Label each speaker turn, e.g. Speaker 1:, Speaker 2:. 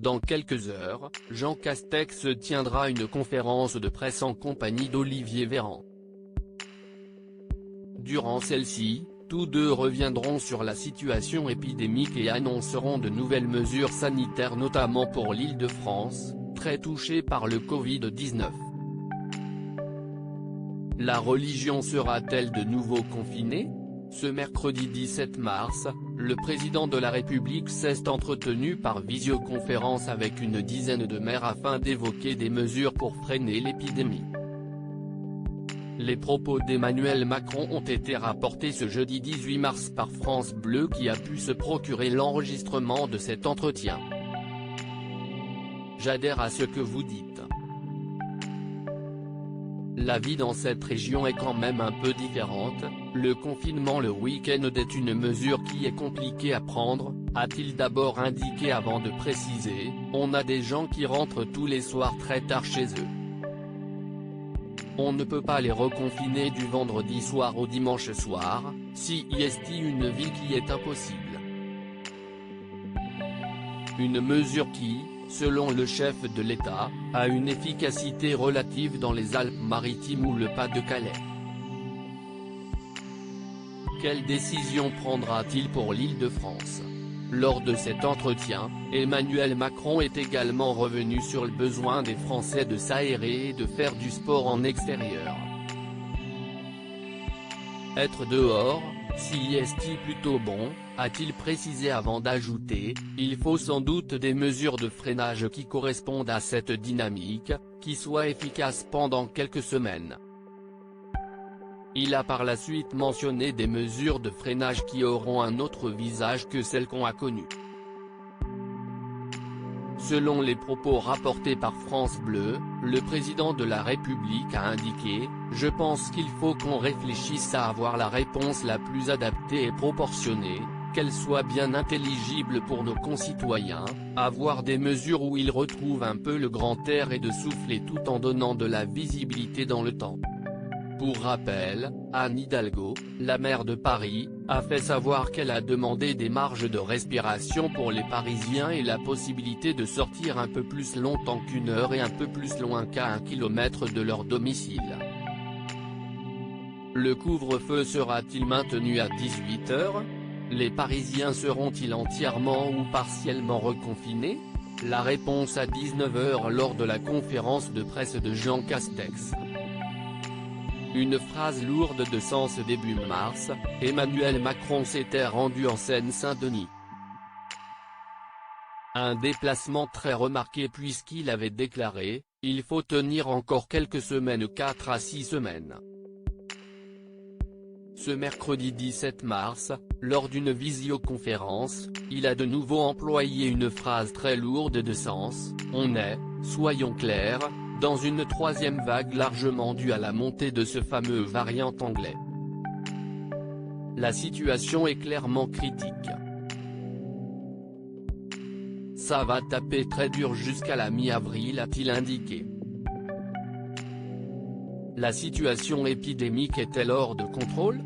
Speaker 1: Dans quelques heures, Jean Castex tiendra une conférence de presse en compagnie d'Olivier Véran. Durant celle-ci, tous deux reviendront sur la situation épidémique et annonceront de nouvelles mesures sanitaires notamment pour l'Île-de-France, très touchée par le Covid-19. La religion sera-t-elle de nouveau confinée ? Ce mercredi 17 mars, le président de la République s'est entretenu par visioconférence avec une dizaine de maires afin d'évoquer des mesures pour freiner l'épidémie. Les propos d'Emmanuel Macron ont été rapportés ce jeudi 18 mars par France Bleu qui a pu se procurer l'enregistrement de cet entretien. J'adhère à ce que vous dites. La vie dans cette région est quand même un peu différente, le confinement le week-end est une mesure qui est compliquée à prendre, a-t-il d'abord indiqué avant de préciser, on a des gens qui rentrent tous les soirs très tard chez eux. On ne peut pas les reconfiner du vendredi soir au dimanche soir, si est une ville qui est impossible. Une mesure qui, selon le chef de l'État, a une efficacité relative dans les Alpes-Maritimes ou le Pas-de-Calais. Quelle décision prendra-t-il pour l'Île-de-France ? Lors de cet entretien, Emmanuel Macron est également revenu sur le besoin des Français de s'aérer et de faire du sport en extérieur. Être dehors, si est-il plutôt bon, a-t-il précisé avant d'ajouter, il faut sans doute des mesures de freinage qui correspondent à cette dynamique, qui soient efficaces pendant quelques semaines. Il a par la suite mentionné des mesures de freinage qui auront un autre visage que celles qu'on a connues. Selon les propos rapportés par France Bleu, le président de la République a indiqué « Je pense qu'il faut qu'on réfléchisse à avoir la réponse la plus adaptée et proportionnée, qu'elle soit bien intelligible pour nos concitoyens, avoir des mesures où ils retrouvent un peu le grand air et de souffler tout en donnant de la visibilité dans le temps ». Pour rappel, Anne Hidalgo, la maire de Paris, a fait savoir qu'elle a demandé des marges de respiration pour les Parisiens et la possibilité de sortir un peu plus longtemps qu'1 heure et un peu plus loin qu'à 1 kilomètre de leur domicile. Le couvre-feu sera-t-il maintenu à 18 h ? Les Parisiens seront-ils entièrement ou partiellement reconfinés ? La réponse à 19 h lors de la conférence de presse de Jean Castex. Une phrase lourde de sens début mars, Emmanuel Macron s'était rendu en Seine-Saint-Denis. Un déplacement très remarqué puisqu'il avait déclaré, il faut tenir encore quelques semaines, 4 à 6 semaines. Ce mercredi 17 mars, lors d'une visioconférence, il a de nouveau employé une phrase très lourde de sens, on est, soyons clairs, dans une troisième vague largement due à la montée de ce fameux variant anglais. La situation est clairement critique. Ça va taper très dur jusqu'à la mi-avril, a-t-il indiqué. La situation épidémique est-elle hors de contrôle ?